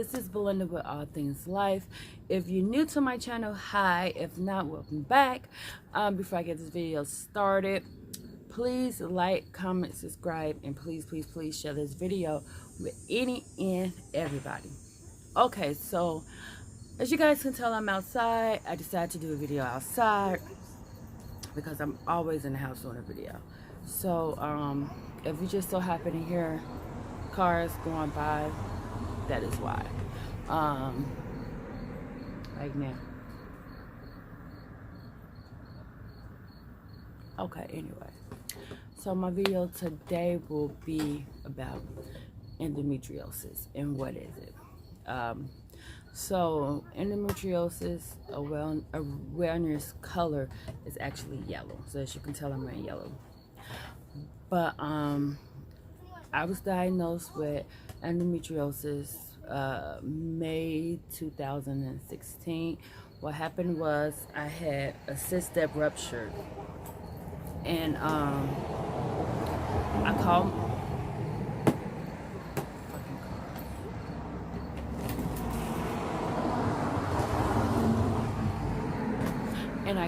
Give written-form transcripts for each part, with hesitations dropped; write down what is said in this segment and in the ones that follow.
this is Belinda with All Things Life. If you're new to my channel, hi. If not, welcome back. Before I get this video started, please like, comment, subscribe, and please share this video with any and everybody. Okay, so as you guys can tell, I'm outside. I decided to do a video outside because I'm always in the house doing a video. So if you just so happen to hear cars going by, that is why. Right now. Okay, anyway. So my video today will be about endometriosis and what is it. So endometriosis, awareness color is actually yellow. So as you can tell, I'm wearing yellow. But I was diagnosed with endometriosis May 2016. What happened was I had a cyst that ruptured, and I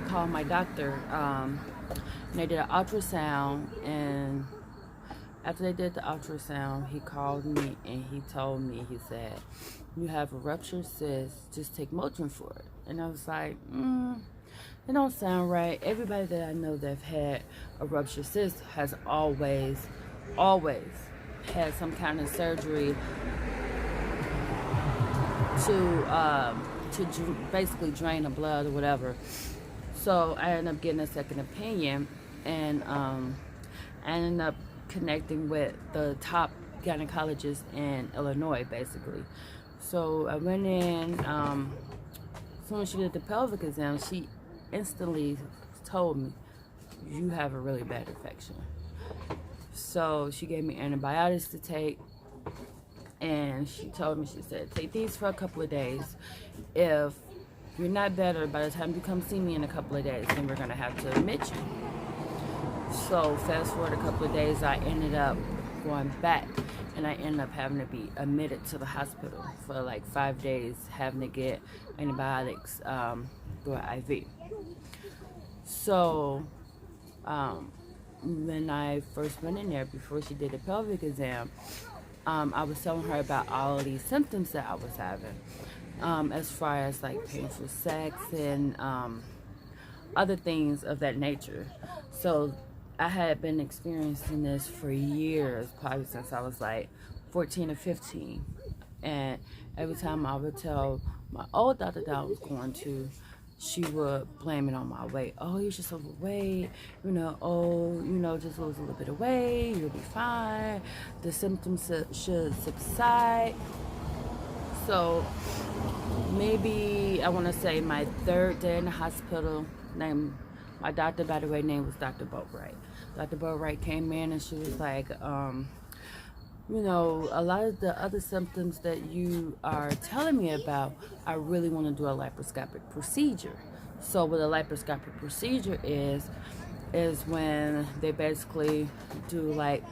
called my doctor, and they did an ultrasound, and after they did the ultrasound, he called me and he told me, he said, you have a ruptured cyst, just take Motrin for it. And I was like, it don't sound right. Everybody that I know that have had a ruptured cyst has always had some kind of surgery to basically drain the blood or whatever. So I ended up getting a second opinion, and I ended up connecting with the top gynecologist in Illinois, basically. So I went in, as soon as she did the pelvic exam, she instantly told me, you have a really bad infection. So she gave me antibiotics to take, and she told me, she said, take these for a couple of days. If you're not better by the time you come see me in a couple of days, then we're gonna have to admit you. So fast forward a couple of days, I ended up going back, and I ended up having to be admitted to the hospital for like 5 days, having to get antibiotics through an IV. So when I first went in there, before she did the pelvic exam, I was telling her about all of these symptoms that I was having, as far as like painful sex and other things of that nature. So I had been experiencing this for years, probably since I was like 14 or 15. And every time I would tell my old doctor that I was going to, she would blame it on my weight. Oh, you're just overweight, you know, oh, you know, just lose a little bit of weight, you'll be fine. The symptoms should subside. So maybe, I want to say my third day in the hospital, my doctor, by the way, name was Dr. Boatwright. Dr. Boatwright came in and she was like, you know, a lot of the other symptoms that you are telling me about, I really want to do a laparoscopic procedure. So what a laparoscopic procedure is when they basically do like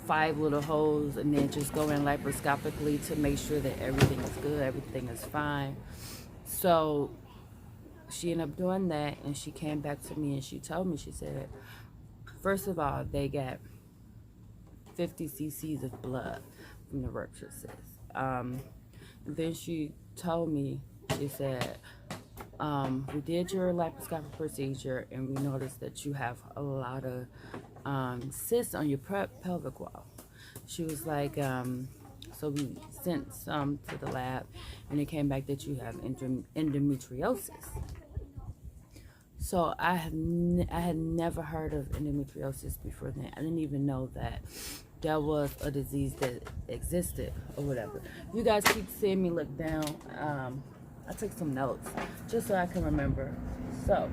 5 little holes and then just go in laparoscopically to make sure that everything is good, everything is fine. So she ended up doing that, and she came back to me and she told me, she said, first of all, they got 50 cc's of blood from the ruptured cyst. Then she told me, she said, we did your laparoscopic procedure and we noticed that you have a lot of cysts on your pelvic wall. She was like, so we sent some to the lab and it came back that you have endometriosis. So I had never heard of endometriosis before then. I didn't even know that there was a disease that existed or whatever. You guys keep seeing me look down. I took some notes just so I can remember. So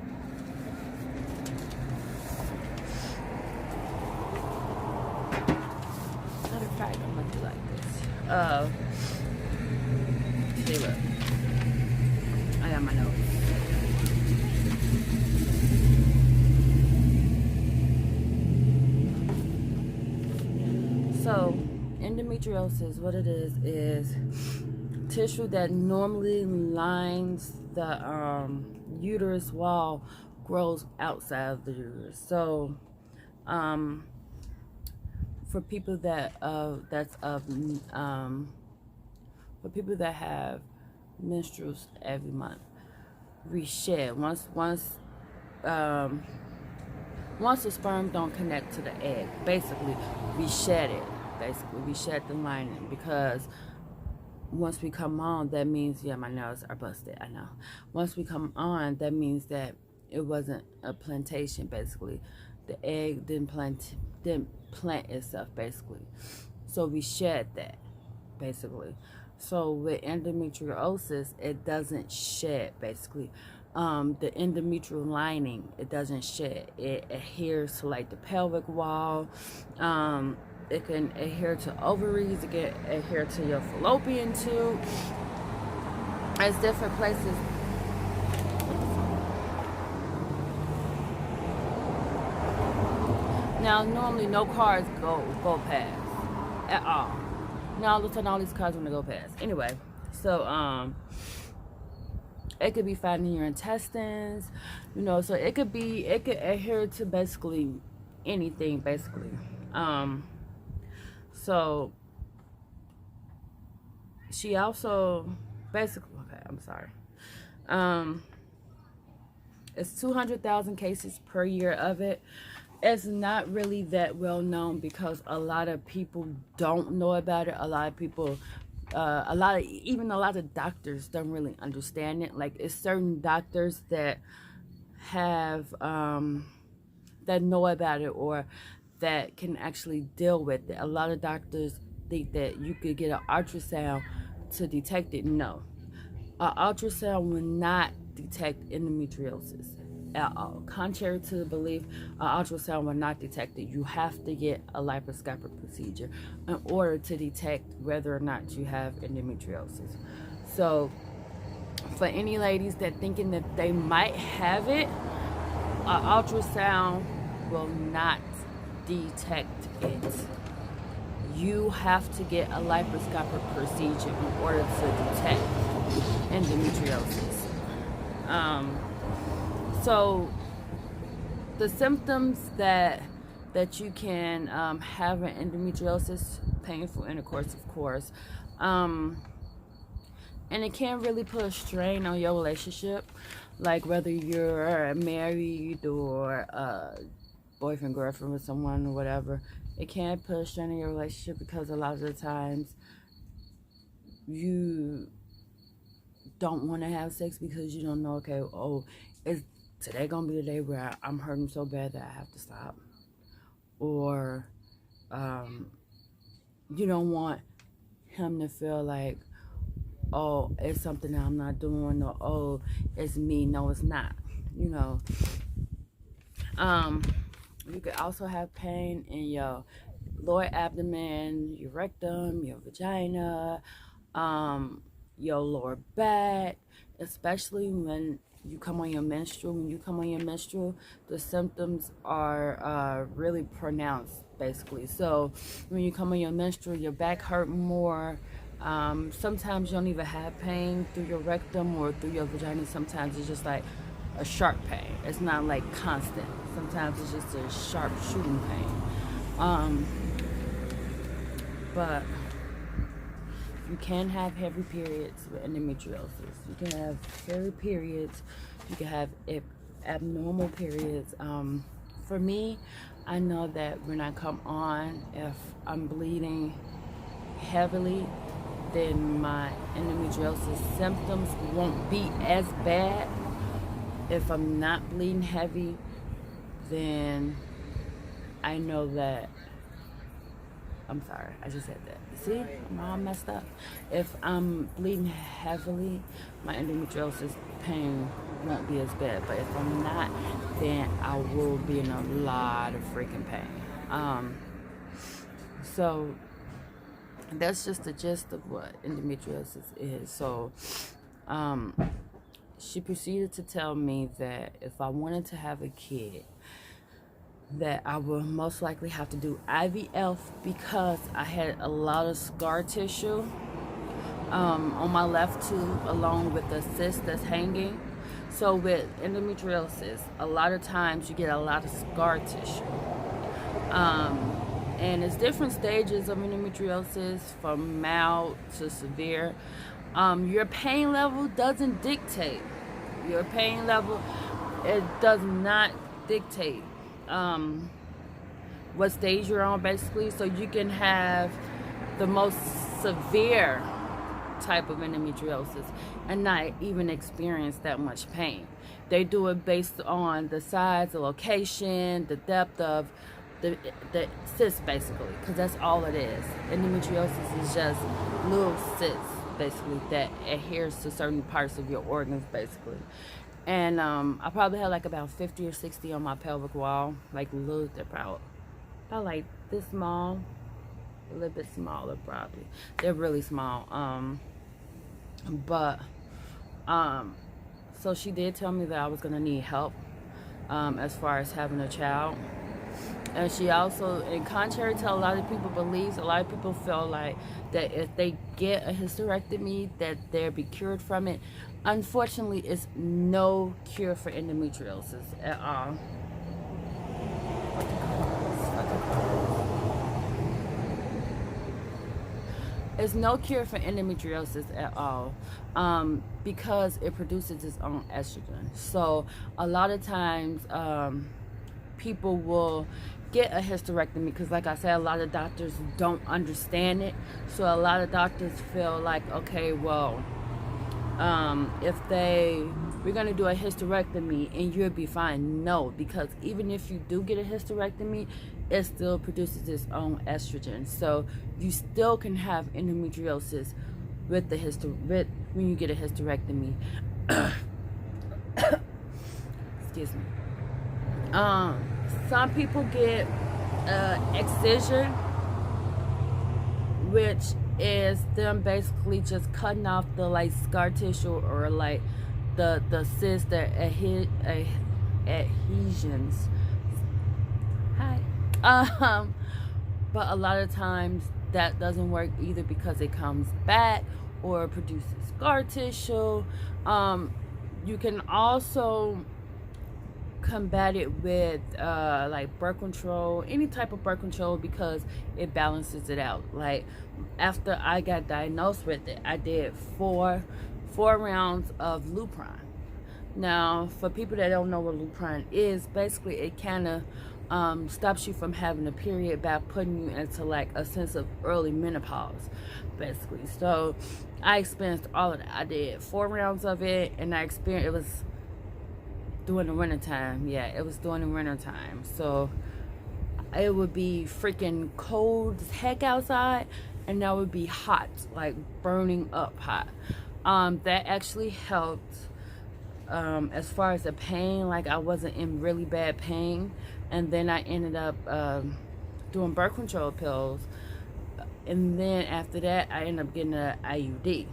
matter of fact, I'm gonna do like this. See, look, I got my notes. So endometriosis, what it is tissue that normally lines the uterus wall grows outside of the uterus. So for people that for people that have menstruals every month, we shed once the sperm don't connect to the egg, basically we shed it. Basically we shed the lining, because once we come on, that means, yeah, my nails are busted, I know. Once we come on, that means that it wasn't a plantation. Basically the egg didn't plant itself, basically. So we shed that, basically. So with endometriosis, it doesn't shed, basically. The endometrial lining, it doesn't shed. It adheres to like the pelvic wall. It can adhere to ovaries. It can adhere to your fallopian tube. There's different places. Now, normally no cars go past at all. Now all of a sudden all these cars want to go past. Anyway, so it could be found in your intestines, you know. So it could adhere to basically anything, basically. So she also basically, okay, I'm sorry. It's 200,000 cases per year of it. It's not really that well known because a lot of people don't know about it. A lot of people, even a lot of doctors don't really understand it. Like, it's certain doctors that have, that know about it, or that can actually deal with it. A lot of doctors think that you could get an ultrasound to detect it. No, an ultrasound will not detect endometriosis at all. Contrary to the belief, an ultrasound will not detect it. You have to get a laparoscopic procedure in order to detect whether or not you have endometriosis. So for any ladies that thinking that they might have it, an ultrasound will not detect it. You have to get a laparoscopic procedure in order to detect endometriosis. So the symptoms that you can have in endometriosis: painful intercourse, of course, and it can really put a strain on your relationship, like whether you're married or boyfriend, girlfriend with someone or whatever. It can put a strain on your relationship because a lot of the times you don't want to have sex because you don't know, okay, oh, is today gonna be the day where I'm hurting so bad that I have to stop? Or you don't want him to feel like, oh, it's something that I'm not doing, or oh, it's me. No, it's not, you know. You could also have pain in your lower abdomen, your rectum, your vagina, your lower back, especially when you come on your menstrual. When you come on your menstrual, the symptoms are really pronounced, basically. So when you come on your menstrual, your back hurt more. Sometimes you don't even have pain through your rectum or through your vagina. Sometimes it's just like a sharp pain. It's not like constant. Sometimes it's just a sharp shooting pain. But you can have heavy periods with endometriosis. You can have heavy periods. You can have abnormal periods. For me, I know that when I come on, if I'm bleeding heavily, then my endometriosis symptoms won't be as bad. If I'm not bleeding heavy, then I know that, I'm sorry, I just said that. See, I'm all messed up. If I'm bleeding heavily, my endometriosis pain won't be as bad. But if I'm not, then I will be in a lot of freaking pain. So that's just the gist of what endometriosis is. So she proceeded to tell me that if I wanted to have a kid, that I will most likely have to do IVF because I had a lot of scar tissue on my left tube, along with the cyst that's hanging. So with endometriosis, a lot of times you get a lot of scar tissue. And it's different stages of endometriosis, from mild to severe. Your pain level doesn't dictate. Your pain level, it does not dictate what stage you're on, basically. So you can have the most severe type of endometriosis and not even experience that much pain. They do it based on the size, the location, the depth of the cyst, basically, because that's all it is. Endometriosis is just little cysts, basically, that adheres to certain parts of your organs, basically. And I probably had like about 50 or 60 on my pelvic wall, like little, they're about like this small, a little bit smaller probably. They're really small. So she did tell me that I was gonna need help as far as having a child. And she also, and contrary to a lot of people beliefs, a lot of people feel like that if they get a hysterectomy that they'll be cured from it. Unfortunately, it's no cure for endometriosis at all. There's no cure for endometriosis at all, because it produces its own estrogen. So a lot of times people will get a hysterectomy because, like I said, a lot of doctors don't understand it. So a lot of doctors feel like, okay, well, if we're going to do a hysterectomy and you'll be fine. No, because even if you do get a hysterectomy, it still produces its own estrogen. So you still can have endometriosis with the when you get a hysterectomy. Excuse me. Some people get excision, which is them basically just cutting off the like scar tissue or like the cyst, the adhesions. Hi. But a lot of times that doesn't work either, because it comes back or produces scar tissue. You can also combat it with like birth control, any type of birth control, because it balances it out. Like after I got diagnosed with it, I did four rounds of Lupron. Now, for people that don't know what Lupron is, basically it kind of stops you from having a period by putting you into like a sense of early menopause, basically. So I experienced all of that. I did 4 rounds of it, and I experienced, it was during the winter time. Yeah, it was during the winter time. So it would be freaking cold as heck outside, and that would be hot, like burning up hot. That actually helped. As far as the pain, like I wasn't in really bad pain, and then I ended up doing birth control pills, and then after that I ended up getting an IUD,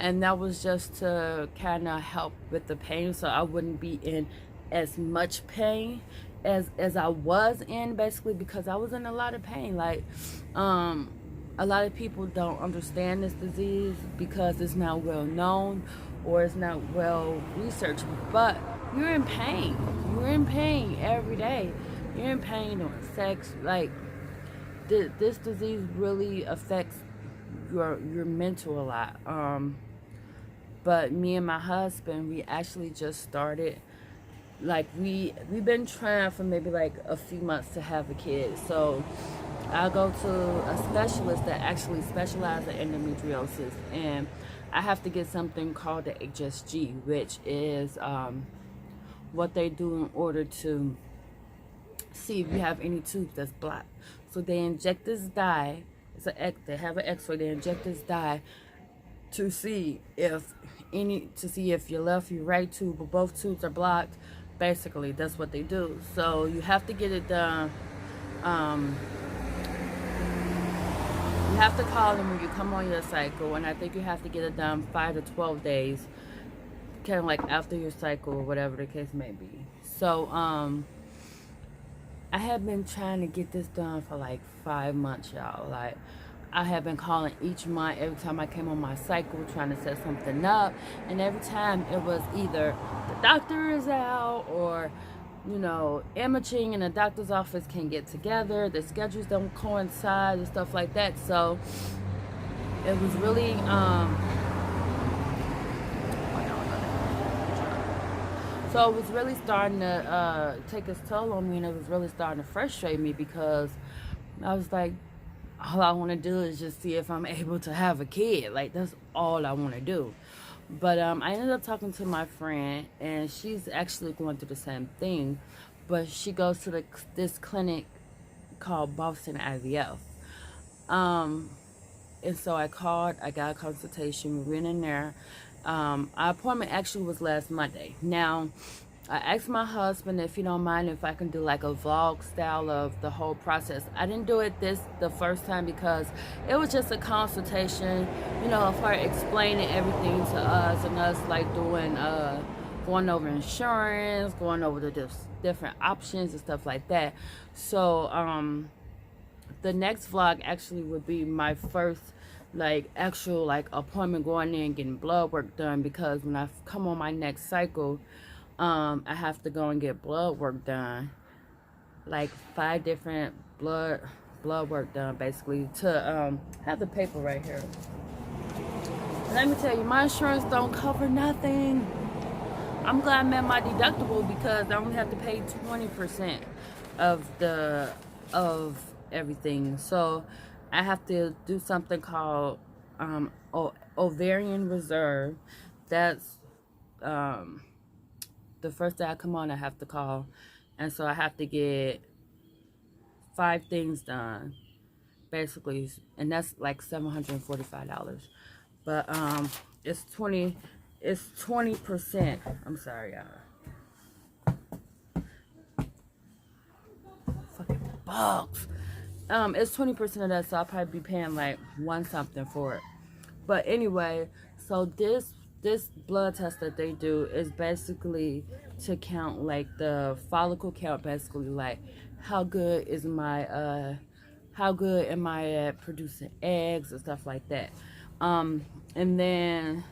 and that was just to kind of help with the pain, so I wouldn't be in as much pain as I was in, basically, because I was in a lot of pain. Like a lot of people don't understand this disease because it's not well known or it's not well researched, but you're in pain. You're in pain every day. You're in pain during sex. Like this disease really affects your mental a lot. But me and my husband, we actually just started. Like we've been trying for maybe like a few months to have a kid. So I go to a specialist that actually specializes in endometriosis, and I have to get something called the HSG, which is what they do in order to see if you have any tubes that's blocked. So they inject this dye. They have an X-ray. They inject this dye to see if your left, your right tube, or both tubes are blocked. Basically, that's what they do. So you have to get it done. You have to call them when you come on your cycle, and I think you have to get it done 5 to 12 days, kind of like after your cycle or whatever the case may be. So I have been trying to get this done for like 5 months, y'all. Like I have been calling each month every time I came on my cycle trying to set something up, and every time it was either the doctor is out or, you know, imaging and the doctor's office can't get together, the schedules don't coincide and stuff like that. So it was really so it was really starting to take its toll on me, and it was really starting to frustrate me because I was like, all I want to do is just see if I'm able to have a kid. Like, that's all I want to do. But I ended up talking to my friend, and she's actually going through the same thing, but she goes to this clinic called Boston IVF. And so I called, I got a consultation, we went in there. Our appointment actually was last Monday. Now, I asked my husband if he don't mind if I can do like a vlog style of the whole process. I didn't do it the first time because it was just a consultation, you know, of her explaining everything to us and us like doing, going over insurance, going over the different options and stuff like that. So, the next vlog actually would be my first like actual like appointment going in and getting blood work done, because when I come on my next cycle, I have to go and get blood work done, like 5 different blood work done basically to have the paper right here. And let me tell you, my insurance don't cover nothing. I'm glad I met my deductible because I only have to pay 20% of everything. So I have to do something called ovarian reserve. That's the first day I come on, I have to call, and so I have to get 5 things done basically, and that's like $745. But it's 20%. I'm sorry, y'all. Fucking bugs. It's 20% of that, so I'll probably be paying like one something for it. But anyway, so this blood test that they do is basically to count like the follicle count, basically like how good am I at producing eggs and stuff like that. And then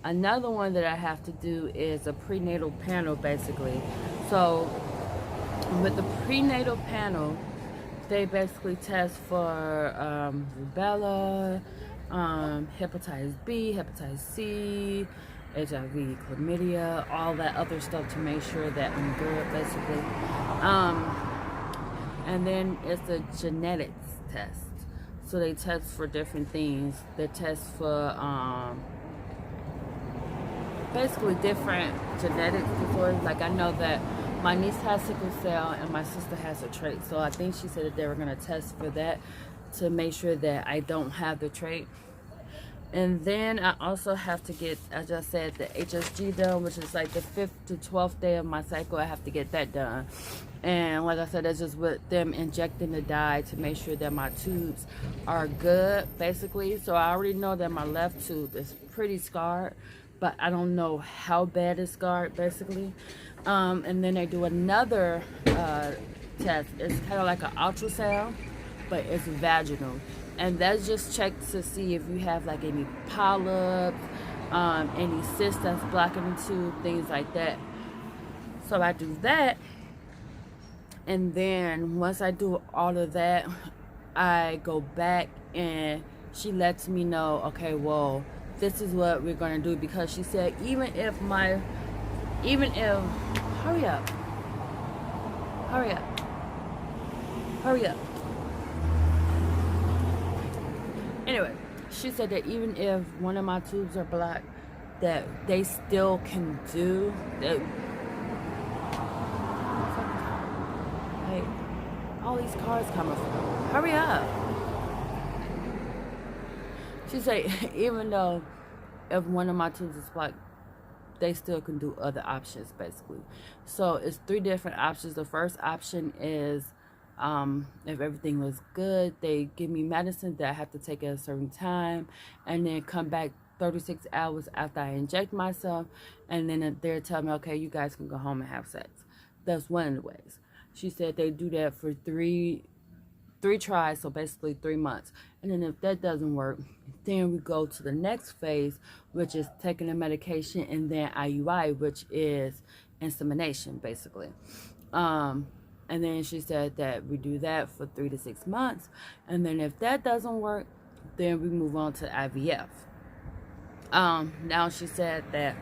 another one that I have to do is a prenatal panel, basically. So with the prenatal panel, they basically test for rubella, hepatitis B, hepatitis C, HIV, chlamydia, all that other stuff to make sure that I'm good, basically. And then it's a genetics test. So they test for different things. They test for basically different genetic disorders. Like I know that my niece has sickle cell and my sister has a trait. So I think she said that they were going to test for that to make sure that I don't have the trait. And then I also have to get, as I said, the HSG done, which is like the 5th to 12th day of my cycle. I have to get that done. And like I said, that's just with them injecting the dye to make sure that my tubes are good, basically. So I already know that my left tube is pretty scarred, but I don't know how bad it's scarred, basically. And then they do another test. It's kind of like an ultrasound, but it's vaginal. And that's just checked to see if you have like any polyps, any cysts that's blocking the tube, things like that. So I do that. And then once I do all of that, I go back and she lets me know, okay, well, this is what we're going to do. Because she said, even if, hurry up. Anyway, she said that even if one of my tubes are blocked, that they still can do that. Hey, all these cars coming from. Hurry up. She said even though if one of my tubes is blocked, they still can do other options, basically. So it's 3 different options. The first option is if everything was good, they give me medicine that I have to take at a certain time, and then come back 36 hours after I inject myself, and then they're telling me, okay, you guys can go home and have sex. That's one of the ways. She said they do that for 3 3 tries, so basically 3 months. And then if that doesn't work, then we go to the next phase, which is taking the medication, and then IUI, which is insemination, basically. And then she said that we do that for 3 to 6 months, and then if that doesn't work, then we move on to IVF. Now she said that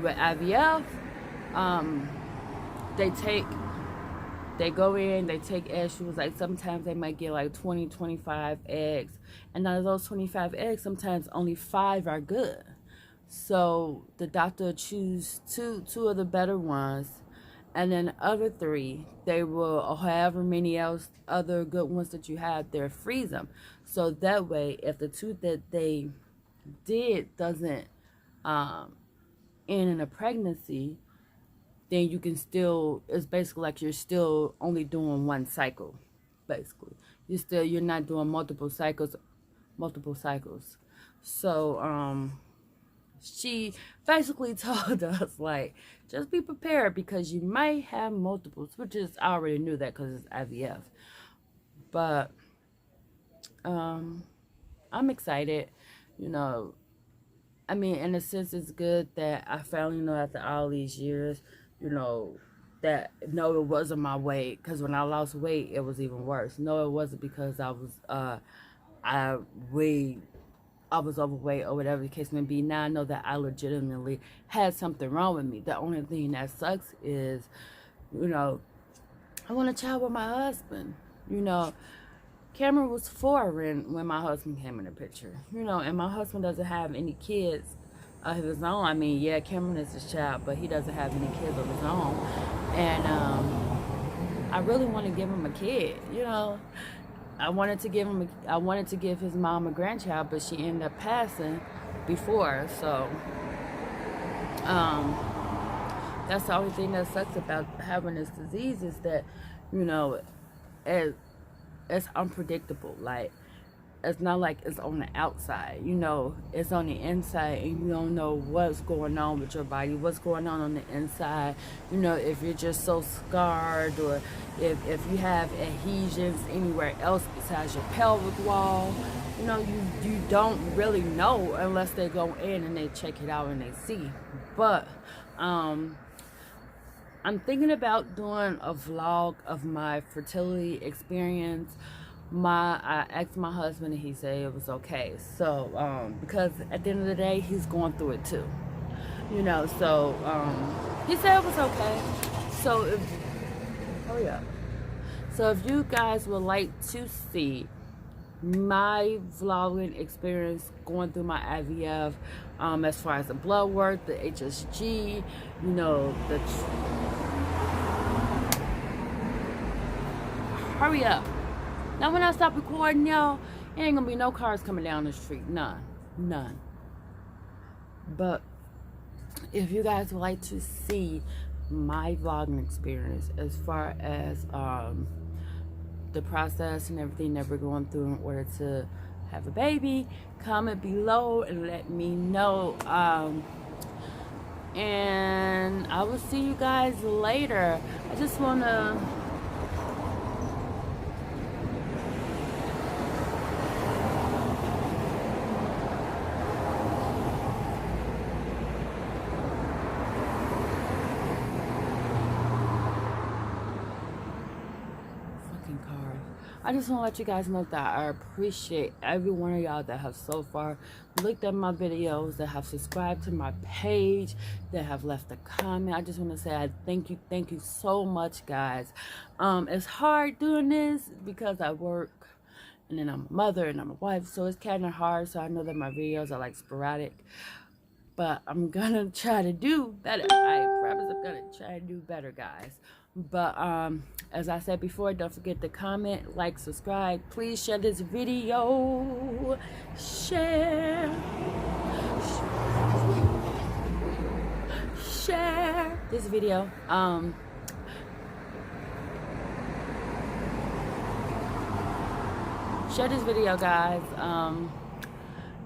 with IVF, they go in, they take eggs. She was like, sometimes they might get like 20, 25 eggs. And out of those 25 eggs, sometimes only 5 are good. So the doctor will choose two of the better ones. And then the other 3, they will, or however many else, other good ones that you have, they'll freeze them. So that way, if the 2 that they did doesn't end in a pregnancy, then you can still, it's basically like you're still only doing 1 cycle, basically. You're not doing multiple cycles. So she basically told us, like, just be prepared because you might have multiples, which is, I already knew that because it's IVF. But I'm excited, you know. I mean, in a sense, it's good that I finally know after all these years, you know, that no, it wasn't my weight. Because when I lost weight, it was even worse. No, it wasn't because I was overweight or whatever the case may be. Now I know that I legitimately had something wrong with me. The only thing that sucks is, you know, I want a child with my husband. You know, Cameron was 4 when my husband came in the picture. You know, and my husband doesn't have any kids of his own. I mean, yeah, Cameron is his child, but he doesn't have any kids of his own. And I really want to give him a kid, you know. I wanted to give his mom a grandchild, but she ended up passing before. So that's the only thing that sucks about having this disease, is that, you know, it's unpredictable. Like, it's not like it's on the outside, you know, it's on the inside, and you don't know what's going on with your body, what's going on the inside, you know, if you're just so scarred, or if you have adhesions anywhere else besides your pelvic wall. You know, you don't really know unless they go in and they check it out and they see. But I'm thinking about doing a vlog of my fertility experience. I asked my husband and he said it was okay. So because at the end of the day, he's going through it too, you know. So he said it was okay. So if you guys would like to see my vlogging experience going through my IVF, as far as the blood work, the HSG, you know, hurry up. Now when I stop recording, y'all, it ain't gonna be no cars coming down the street. None. But if you guys would like to see my vlogging experience as far as the process and everything that we're going through in order to have a baby, comment below and let me know. And I will see you guys later. I just wanna want to let you guys know that I appreciate every one of y'all that have so far looked at my videos, that have subscribed to my page, that have left a comment. I just want to say I thank you so much, guys. It's hard doing this because I work, and then I'm a mother and I'm a wife, so it's kind of hard. So I know that my videos are like sporadic, but I'm gonna try to do better. I promise I'm gonna try to do better, guys. But as I said before, don't forget to comment, like, subscribe. Please share this video. Share this video. Share this video, guys.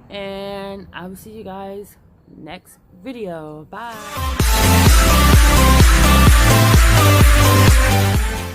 And I will see you guys next video. Bye.